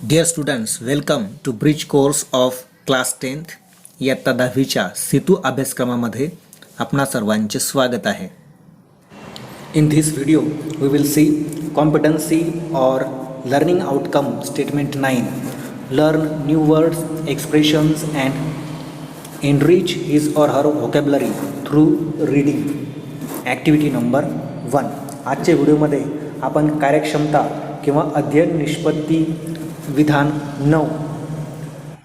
Dear students, welcome to bridge course of class 10th इयत्ता 10वीच्या सेतू अभ्यासक्रमामध्ये आपणा सर्वांचे स्वागत आहे. In this video we will see competency और learning outcome statement 9. Learn new words, expressions and enrich his और her vocabulary through reading. Activity number 1. आजच्या व्हिडिओमध्ये आपण कार्यक्षमता किंवा अध्ययन निष्पत्ती विधान 9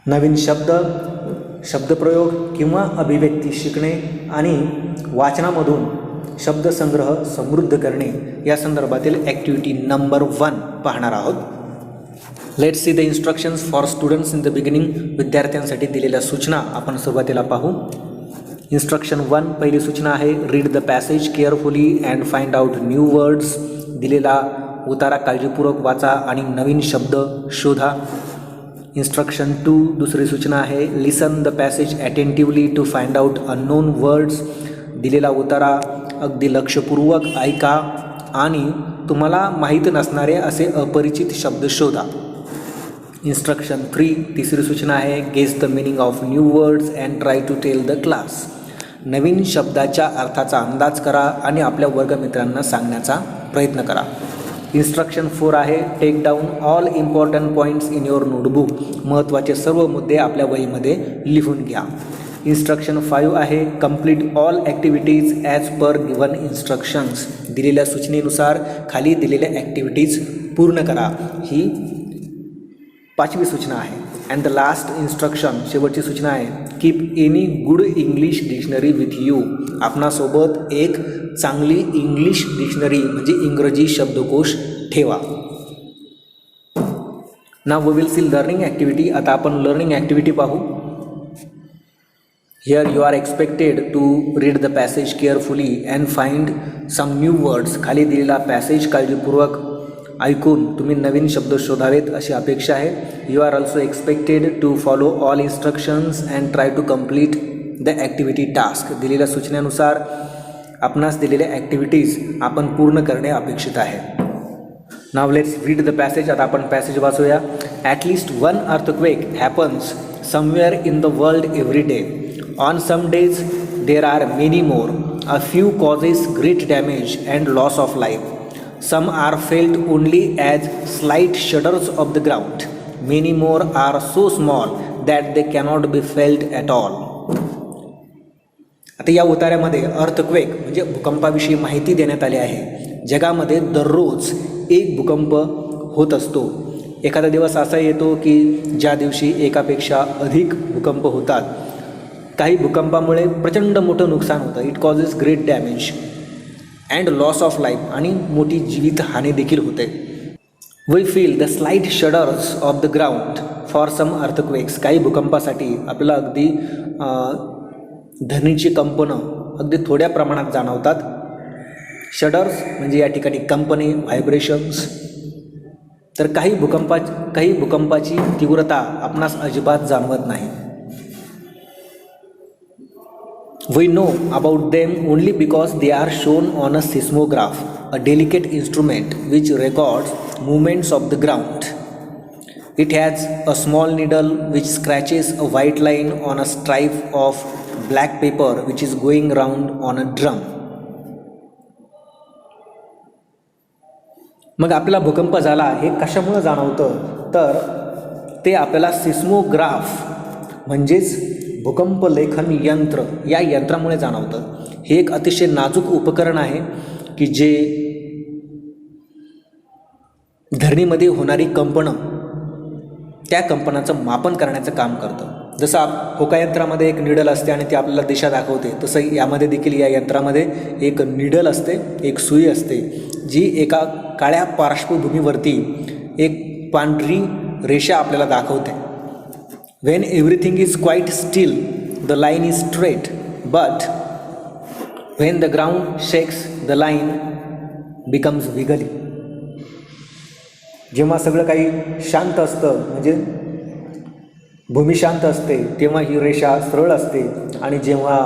नवीन शब्द, शब्दप्रयोग किंवा अभिव्यक्ती शिकणे आणि वाचनामधून शब्दसंग्रह समृद्ध करणे या संदर्भातील ॲक्टिव्हिटी नंबर 1 पाहणार आहोत. Let's see the instructions for students in the beginning. विद्यार्थ्यांसाठी दिलेल्या सूचना आपण सुरुवातीला पाहू. इन्स्ट्रक्शन 1 पहिली सूचना आहे, read the passage carefully and find out new words. दिलेला उतारा काळजीपूर्वक वाचा आणि नवीन शब्द शोधा. इन्स्ट्रक्शन 2 दुसरी सूचना आहे, listen the passage attentively to find out unknown words. दिलेला उतारा अगदी लक्षपूर्वक ऐका आणि तुम्हाला माहीत नसणारे असे अपरिचित शब्द शोधा. इन्स्ट्रक्शन 3 तिसरी सूचना आहे, guess the meaning of new words and try to tell the class. नवीन शब्दाच्या अर्थाचा अंदाज करा आणि आपल्या वर्गमित्रांना सांगण्याचा प्रयत्न करा. इन्स्ट्रक्शन 4 आहे, take down all important points in your notebook. महत्त्वाचे सर्व मुद्दे आपल्या वहीमध्ये लिहून घ्या. इन्स्ट्रक्शन 5 आहे, complete all activities as per given instructions. दिलेल्या सूचनेनुसार खाली दिलेल्या ॲक्टिव्हिटीज पूर्ण करा. ही 5वी सूचना आहे. अँड द लास्ट इन्स्ट्रक्शन शेवटची सूचना आहे, keep any good English dictionary with you. आपणासोबत एक चांगली इंग्लिश डिक्शनरी म्हणजे इंग्रजी शब्दकोश ठेवा. Now we will see learning activity. आता आपण लर्निंग ॲक्टिव्हिटी पाहू. Here you are expected to read the passage carefully and find some new words. खाली दिलेला पॅसेज काळजीपूर्वक ऐकून तुम्ही नवीन शब्द शोधावेत अशी अपेक्षा आहे. You are also expected to follow all instructions and try to complete the activity task. दिलेल्या सूचनेनुसार आपणास दिलेल्या ॲक्टिव्हिटीज आपण पूर्ण करणे अपेक्षित आहे. Now let's read the passage. आता आपण पॅसेज वाचूया. At least one earthquake happens somewhere in the world every day. On some days there are many more. A few causes great damage and loss of life. Some are felt only as slight shudders of the ground. Many more are so small that they cannot be felt at all. आता या उतार्यामध्ये earthquake म्हणजे भूकंपाविषयी माहिती देण्यात आली आहे. जगामध्ये दररोज एक भूकंप होत असतो. एखादा दिवस असा येतो की ज्या दिवशी एकापेक्षा अधिक भूकंप होतात. काही भूकंपामुळे प्रचंड मोठं नुकसान होतं. It causes great damage and loss of life आणि मोठी जीवितहानी देखील होते. We feel the slight shudders of the ground for some earthquakes. काही भूकंपासाठी आपल्याला अगदी धरणीची कंपनं अगदी थोड्या प्रमाणात जाणवतात. शडर्स म्हणजे या ठिकाणी कंपने, व्हायब्रेशन्स. तर काही भूकंपाची तीव्रता आपणास अजिबात जाणवत नाही. We know about them only because they are shown on a seismograph, a delicate instrument which records movements of the ground. It has a small needle which scratches a white line on a stripe of black paper which is going round on a drum. मग आपला भूकंप झाला हे कशामुळे जाणवतं तर ते आपल्याला सिस्मोग्राफ म्हणजेच भूकंप लेखन यंत्र या यंत्रामुळे जाणवतं. हे एक अतिशय नाजूक उपकरण आहे की जे धरणीमध्ये होणारी कंपनं त्या कंपनाचं मापन करण्याचं काम करतं. जसं होकायंत्रामध्ये एक निडल असते आणि ती आपल्याला दिशा दाखवते, तसं यामध्ये देखील या यंत्रामध्ये एक निडल असते, एक सुई असते जी एका काळ्या पार्श्वभूमीवरती एक पांढरी रेषा आपल्याला दाखवते. When everything is quite still, the line is straight, but when the ground shakes, the line becomes wiggly. जेव्हा सगळं काही शांत असतं म्हणजे भूमी शांत असते तेव्हा ही रेषा सरळ असते आणि जेव्हा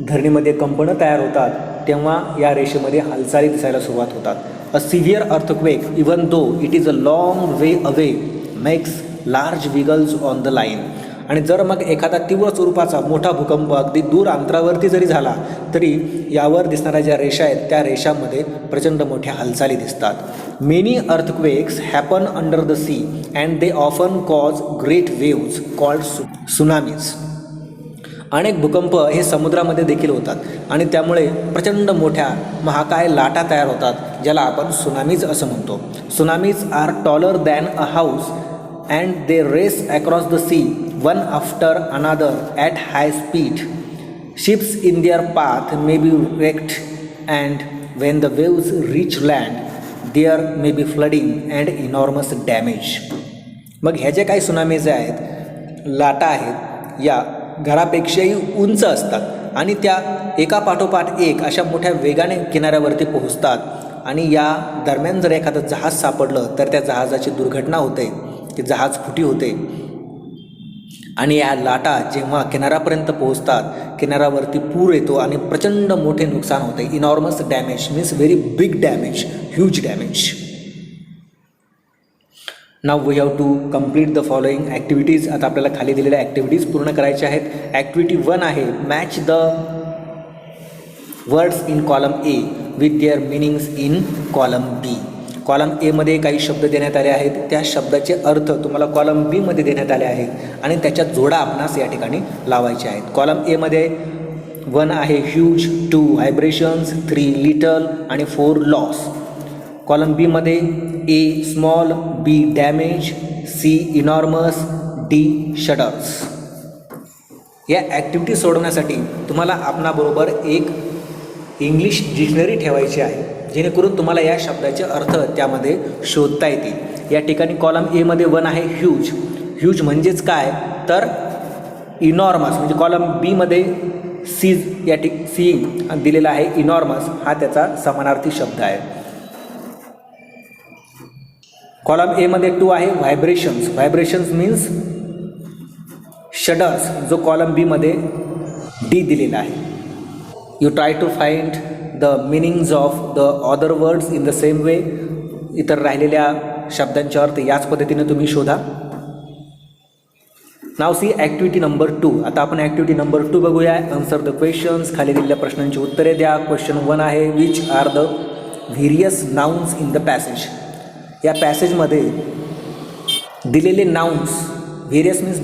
धरणीमध्ये कंपनं तयार होतात तेव्हा या रेषेमध्ये हालचाली दिसायला सुरुवात होतात. A severe earthquake, even though it is a long way away, makes large wiggles on the line. आणि जर मग एखादा तीव्र स्वरूपाचा मोठा भूकंप अगदी दूर अंतरावरती जरी झाला तरी यावर दिसणाऱ्या ज्या रेषा आहेत त्या रेषांमध्ये प्रचंड मोठ्या हालचाली दिसतात. Many earthquakes happen under the sea and they often cause great waves called tsunamis. अनेक भूकंप हे समुद्रामध्ये देखील होतात आणि त्यामुळे प्रचंड मोठ्या महाकाय लाटा तयार होतात ज्याला आपण सुनामीज असं म्हणतो. Tsunamis are taller than a house and they race across the sea one after another at high speed. Ships in their path may be wrecked, and when the waves reach land, there may be flooding and enormous damage. मग ह्या ज्या काही tsunamis आहेत, लाटा आहेत, या घरापेक्षाही उंच असतात आणि त्या एका पाठोपाठ एक अशा मोठ्या वेगाने किनाऱ्यावरती पोहोचतात आणि या दरम्यान जर एखादं जहाज सापडलं तर त्या जहाजाची दुर्घटना होते, ते जहाज फुटी होते आणि या लाटा जेव्हा किनाऱ्यापर्यंत पोहोचतात किनाऱ्यावरती पूर येतो आणि प्रचंड मोठे नुकसान होते. Enormous damage means very big damage, huge damage. Now we have to complete the following activities. आता आपल्याला खाली दिलेल्या ॲक्टिव्हिटीज पूर्ण करायच्या आहेत. ॲक्टिव्हिटी 1 आहे match the words in column A with their meanings in column B. Column एमध्ये काही शब्द देण्यात आले आहेत, त्या शब्दाचे अर्थ तुम्हाला कॉलम बीमध्ये देण्यात आले आहेत आणि त्याच्या जोडा आपणास या ठिकाणी लावायच्या आहेत. कॉलम एमध्ये 1 आहे ह्यूज, 2 व्हायब्रेशन्स, 3 लिटल आणि 4 लॉस. कॉलम बीमध्ये A small, B damage, C enormous, D shudders. या ॲक्टिव्हिटी सोडवण्यासाठी तुम्हाला आपणाबरोबर एक इंग्लिश डिक्शनरी ठेवायची आहे जेणेकरून तुम्हाला या शब्दाचे अर्थ त्यामध्ये शोधता येतील. या ठिकाणी कॉलम एमध्ये 1 आहे ह्यूज. ह्यूज म्हणजेच काय तर इनॉर्मस, म्हणजे कॉलम बीमध्ये सी सी दिलेला आहे. इनॉर्मस हा त्याचा समानार्थी शब्द आहे. कॉलम एमध्ये 2 आहे व्हायब्रेशन्स. व्हायब्रेशन्स मीन्स शडर्स, जो कॉलम बीमध्ये डी दिलेला आहे. You try to find the meanings of the other words in the same way. इतर राहिलेल्या शब्दांचे अर्थ याच पद्धतीने तुम्ही शोधा. Now see activity number 2. आता आपण ॲक्टिव्हिटी नंबर 2 बघूया. Answer the questions. खाली दिलेल्या प्रश्नांची उत्तरे द्या. क्वेश्चन 1 आहे which are the various nouns in the passage. या पॅसेजमध्ये दिलेले nouns, various means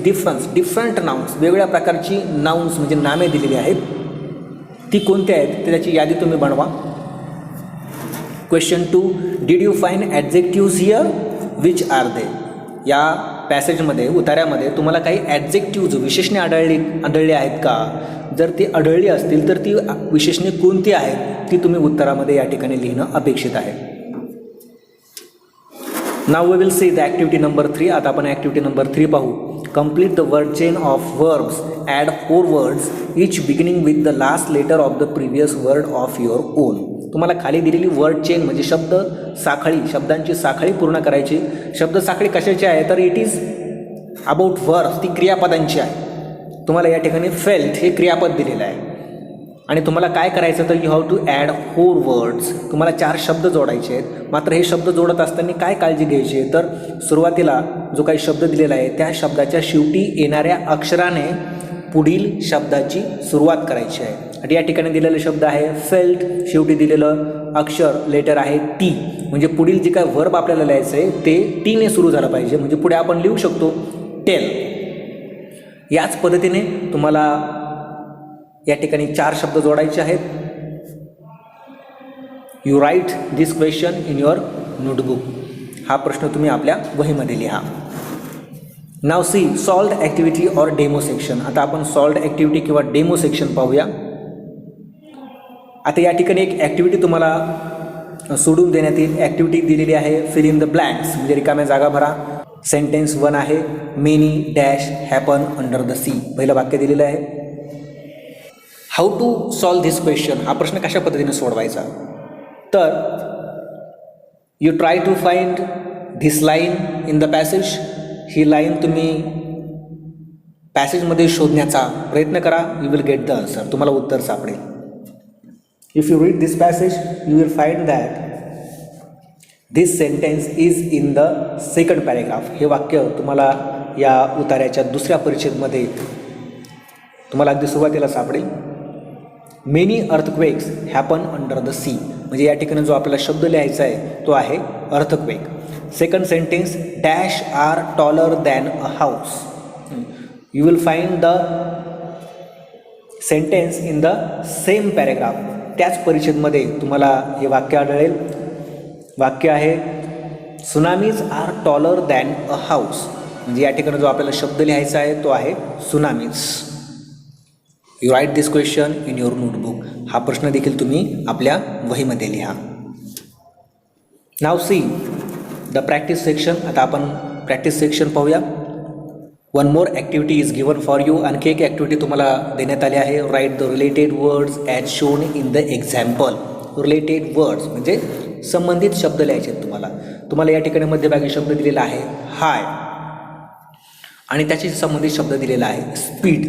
different nouns, वेगवेगळ्या प्रकारची नाउन्स म्हणजे नामे दिलेली आहेत, ती कोणती आहेत त्याची यादी तुम्ही बनवा. Question 2 did you find adjectives here, which are they. या पॅसेजमध्ये उतार्यामध्ये तुम्हाला काही ॲडजेक्टिव्ज विशेषणे आढळली आहेत का. जर ती आढळली असतील तर ती विशेषणे कोणती आहेत ती तुम्ही उत्तरामध्ये या ठिकाणी लिहिणं अपेक्षित आहे. Now we will see the activity number 3. आता आपण ॲक्टिव्हिटी नंबर 3 पाहू. Complete the word chain of verbs, add 4 words each beginning with the last letter of the previous word of your own. तुम्हाला खाली दिलेली वर्ड चेन म्हणजे शब्द साखळी, शब्दांची साखळी पूर्ण करायची. शब्द साखळी कशाची आहे तर इट इज अबाउट वर्ब्स, ती क्रियापदांची आहे. तुम्हाला या ठिकाणी फेल्ट हे क्रियापद दिलेलं आहे आणि तुम्हाला काय करायचं तर you have to add 4 words. तुम्हाला 4 शब्द जोडायचे आहेत. मात्र हे शब्द जोडत असताना काय काळजी घ्यायची आहे तर सुरुवातीला जो काही शब्द दिलेला आहे त्या शब्दाच्या शेवटी येणाऱ्या अक्षराने पुढील शब्दाची सुरुवात करायची आहे. आणि या ठिकाणी दिलेले शब्द आहे फेल्ट, शेवटी दिलेलं अक्षर लेटर आहे टी, म्हणजे पुढील जे काय वर्ब आपल्याला लिहायचं आहे ते टीने सुरू झालं पाहिजे. म्हणजे पुढे आपण लिहू शकतो टेल. याच पद्धतीने तुम्हाला या ठिकाणी 4 शब्द जोडायचे आहेत. You write this question in your notebook. हा प्रश्न तुम्ही आपल्या वहीमध्ये लिहा. Now see solved activity or demo section. आता आपण सॉल्व्ड ॲक्टिव्हिटी किंवा डेमो सेक्शन पाहूया. आता या ठिकाणी एक ॲक्टिव्हिटी तुम्हाला सोडून देण्यात येईल. ॲक्टिव्हिटी दिलेली आहे फिल इन द ब्लँक्स, म्हणजे रिकाम्या जागा भरा. सेंटेन्स 1 आहे many dash happen under the sea. पहिलं वाक्य दिलेलं आहे. How to solve this question. हा प्रश्न कशा पद्धतीने सोडवायचा तर you try to find this line in the passage. ही लाईन तुम्ही पॅसेजमध्ये शोधण्याचा प्रयत्न करा. You will get the answer. तुम्हाला उत्तर सापडेल. If you read this passage you will find that this sentence is in the second paragraph. हे वाक्य तुम्हाला या उतार्याच्या दुसऱ्या परिच्छेदमध्ये तुम्हाला अगदी सुरुवातीला सापडेल. Many earthquakes happen under the sea. म्हणजे या ठिकाणी जो आपल्याला शब्द लिहायचा आहे तो आहे earthquake. Second sentence dash are taller than a house. You will find the sentence in the same paragraph. त्याच परिच्छेदमध्ये तुम्हाला हे वाक्य आढळेल. वाक्य आहे tsunamis are taller than a house. म्हणजे या ठिकाणी जो आपल्याला शब्द लिहायचा आहे तो आहे tsunamis. You write this question in your notebook. हा प्रश्न देखील तुम्ही आपल्या वहीमध्ये लिहा. Now see the practice section. आता आपण प्रॅक्टिस सेक्शन पाहूया. One more activity is given for you. आणखी एक ॲक्टिव्हिटी तुम्हाला देण्यात आली आहे. Write the related words as shown in the example. Related words म्हणजे संबंधित शब्द लिहायचे आहेत तुम्हाला. तुम्हाला या ठिकाणी मध्यभागी शब्द दिलेला आहे हाय आणि त्याशी संबंधित शब्द दिलेला आहे स्पीड.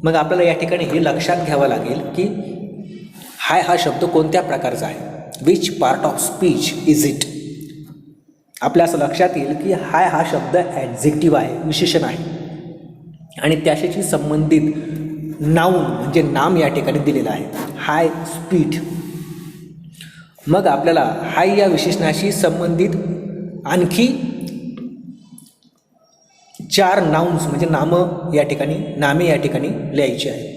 मग आपल्याला या ठिकाणी हे लक्षात घ्यावं लागेल की हाय हा शब्द कोणत्या प्रकारचा आहे. Which part of speech is it. आपल्या असं लक्षात येईल की हाय हा शब्द ॲडजेक्टिव्ह आहे, विशेषण आहे आणि त्याच्याशी संबंधित नाऊन म्हणजे नाम या ठिकाणी दिलेलं आहे हाय स्पीड. मग आपल्याला हाय या विशेषणाशी संबंधित आणखी 4 नाउन्स म्हणजे नामे या ठिकाणी लिहायची आहे.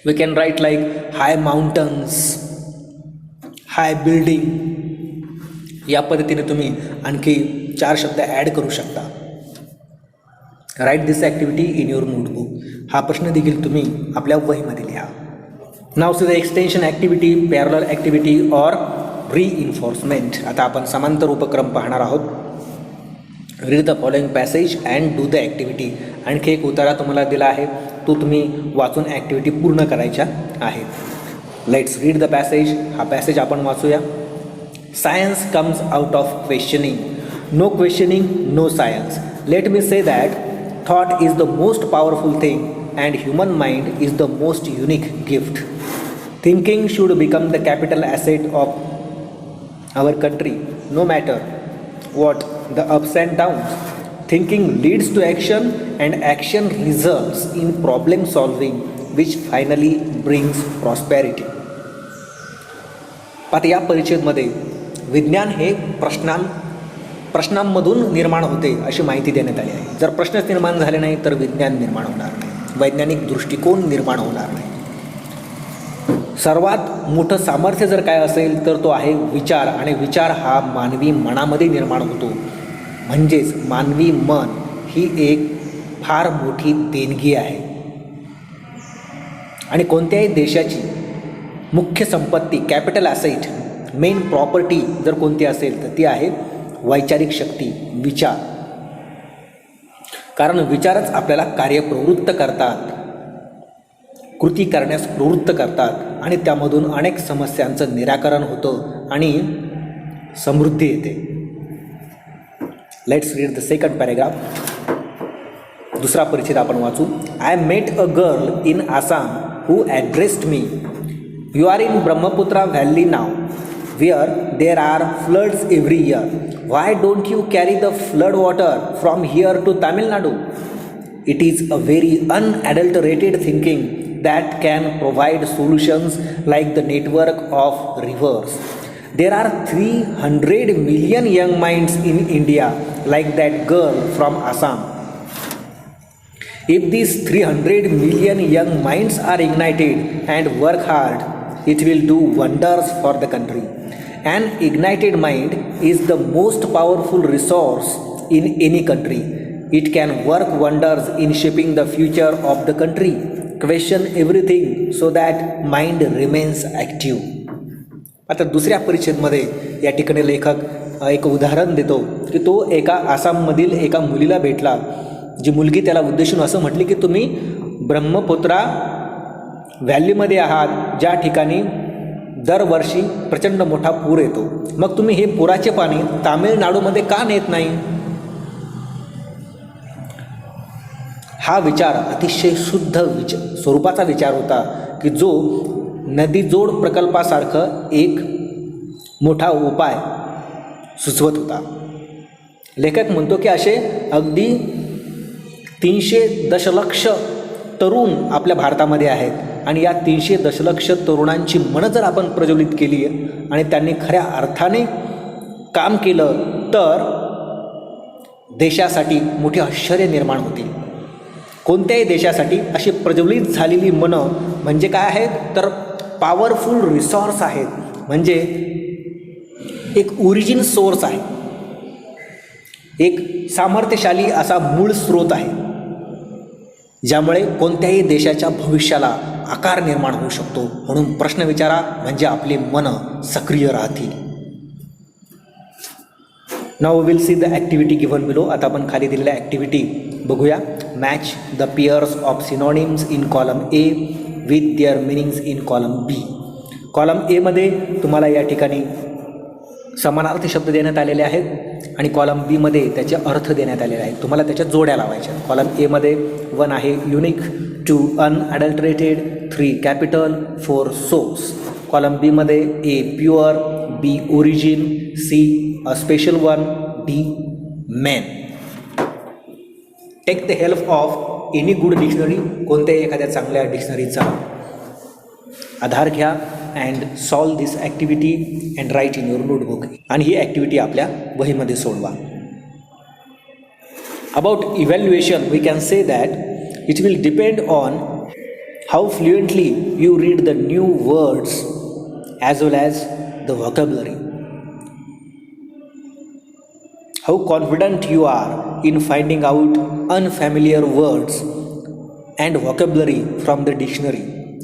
We can write like high mountains, high building. या पद्धतीने तुम्ही आणखी 4 शब्द ॲड करू शकता. Write this activity in your notebook. हा प्रश्न देखील तुम्ही आपल्या वहीमध्ये लिहा. Now see the extension activity, parallel activity or reinforcement. आता आपण समांतर उपक्रम पाहणार आहोत. Read the following passage and do the activity. आणखी एक उतारा तुम्हाला दिला आहे, तो तुम्ही वाचून ॲक्टिव्हिटी पूर्ण करायच्या आहेत. Let's read the passage. हा पॅसेज आपण वाचूया. Science comes out of questioning. No questioning, no science. Let me say that thought is the most powerful thing and human mind is the most unique gift. Thinking should become the capital asset of our country, no matter what the ups and downs. Thinking leads to action and action results in problem solving which finally brings prosperity. आता या परिच्छेदमध्ये विज्ञान हे प्रश्नांमधून निर्माण होते अशी माहिती देण्यात आली आहे. जर प्रश्नच निर्माण झाले नाही तर विज्ञान निर्माण होणार नाही, वैज्ञानिक दृष्टिकोन निर्माण होणार नाही. सर्वात मोठं सामर्थ्य जर काय असेल तर तो आहे विचार. आणि विचार हा मानवी मनामध्ये निर्माण होतो. म्हणजेच मानवी मन ही एक फार मोठी देणगी आहे. आणि कोणत्याही देशाची मुख्य संपत्ती, कॅपिटल ॲसेट, मेन प्रॉपर्टी जर कोणती असेल तर ती आहे वैचारिक शक्ती, विचार. कारण विचारच आपल्याला कार्यप्रवृत्त करतात, कृती करण्यास प्रवृत्त करतात आणि त्यामधून अनेक समस्यांचं निराकरण होतं आणि समृद्धी येते. Let's read the second paragraph. दुसरा परिच्छेद आपण वाचू. I met a girl in Assam who addressed me. You are in Brahmaputra valley now where there are floods every year. Why don't you carry the flood water from here to Tamil Nadu. It is a very unadulterated thinking that can provide solutions like the network of rivers. There are 300 million young minds in India like that girl from Assam. If these 300 million young minds are ignited and work hard, it will do wonders for the country. An ignited mind is the most powerful resource in any country. It can work wonders in shaping the future of the country. Question everything so that mind remains active. आता दुसऱ्या परिच्छेदमध्ये या ठिकाणी लेखक एक उदाहरण देतो की तो एका आसाममधील एका मुलीला भेटला. जी मुलगी त्याला उद्देशून असं म्हटली की तुम्ही ब्रह्मपुत्रा व्हॅलीमध्ये आहात, ज्या ठिकाणी दरवर्षी प्रचंड मोठा पूर येतो. मग तुम्ही हे पुराचे पाणी तामिळनाडूमध्ये का नेत नाही. हा विचार अतिशय शुद्ध स्वरूपाचा विचार होता की जो नदीजोड प्रकल्पासारखं एक मोठा उपाय सुचवत होता. लेखक म्हणतो की असे अगदी 300 दशलक्ष तरुण आपल्या भारतामध्ये आहेत आणि या 300 दशलक्ष तरुणांची मनं जर आपण प्रज्वलित केली आणि त्यांनी खऱ्या अर्थाने काम केलं तर देशासाठी मोठे आश्चर्य निर्माण होतील. कोणत्याही देशासाठी अशी प्रज्वलित झालेली मनं म्हणजे काय आहेत तर पॉवरफुल रिसोर्स आहेत, म्हणजे एक ओरिजिन सोर्स आहे, एक सामर्थ्यशाली असा मूळ स्रोत आहे ज्यामुळे कोणत्याही देशाच्या भविष्याला आकार निर्माण होऊ शकतो. म्हणून प्रश्न विचारा म्हणजे आपली मनं सक्रिय राहतील. Now will see the activity given below. आता आपण खाली दिलेल्या ॲक्टिव्हिटी बघूया. Match the pairs of synonyms in column A with their meanings in column B. Column एमध्ये तुम्हाला या ठिकाणी समानार्थी शब्द देण्यात आलेले आहेत आणि कॉलम बीमध्ये त्याचे अर्थ देण्यात आलेले आहेत. तुम्हाला त्याच्या जोड्या लावायच्या. कॉलम एमध्ये 1 आहे unique, 2 unadulterated, 3 capital, 4 source. Column बीमध्ये A pure, B origin, C a special one, D main. Take the help of any good dictionary. कोणत्याही एखाद्या चांगल्या डिक्शनरीचा आधार घ्या and solve this activity and write in your notebook. आणि ही activity आपल्या वहीमध्ये सोडवा. About evaluation we can say that it will depend on how fluently you read the new words as well as the vocabulary. How confident you are in finding out unfamiliar words and vocabulary from the dictionary,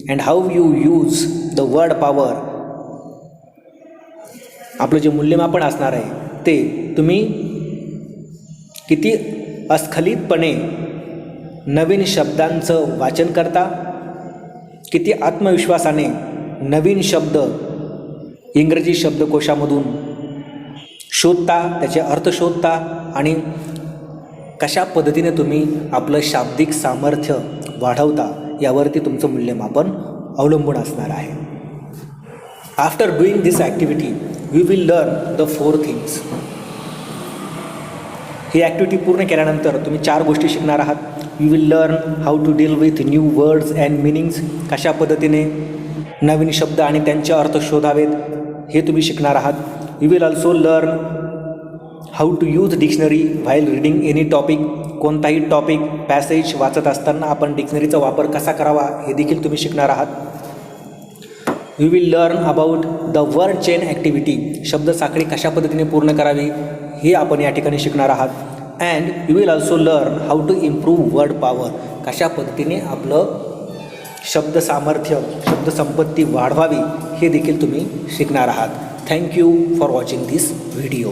and how you use the word power. आपलं जे मूल्यमापन असणार आहे ते तुम्ही किती अस्खलितपणे नवीन शब्दांचं वाचन करता, किती आत्मविश्वासाने नवीन शब्द इंग्रजी शब्दकोशामधून शोधता, त्याचे अर्थ शोधता आणि कशा पद्धतीने तुम्ही आपलं शाब्दिक सामर्थ्य वाढवता यावरती तुमचं मूल्यमापन अवलंबून असणार आहे. After doing this activity we will learn the 4 things. ही ॲक्टिव्हिटी पूर्ण केल्यानंतर तुम्ही 4 गोष्टी शिकणार आहात. You will learn how to deal with new words and meanings. कशा पद्धतीने नवीन शब्द आणि त्यांचे अर्थ शोधावेत हे तुम्ही शिकणार आहात. You will also learn how to use dictionary while reading any topic. कोणताही टॉपिक पॅसेज वाचत असताना आपण डिक्शनरीचा वापर कसा करावा हे देखील तुम्ही शिकणार आहात. You will learn about the word chain activity. शब्दसाखळी कशा पद्धतीने पूर्ण करावी हे आपण या ठिकाणी शिकणार आहात. And you will also learn how to improve word power. कशा पद्धतीने आपलं शब्द सामर्थ्य, शब्द संपत्ती वाढवावी हे देखील तुम्ही शिकणार आहात. Thank you for watching this video.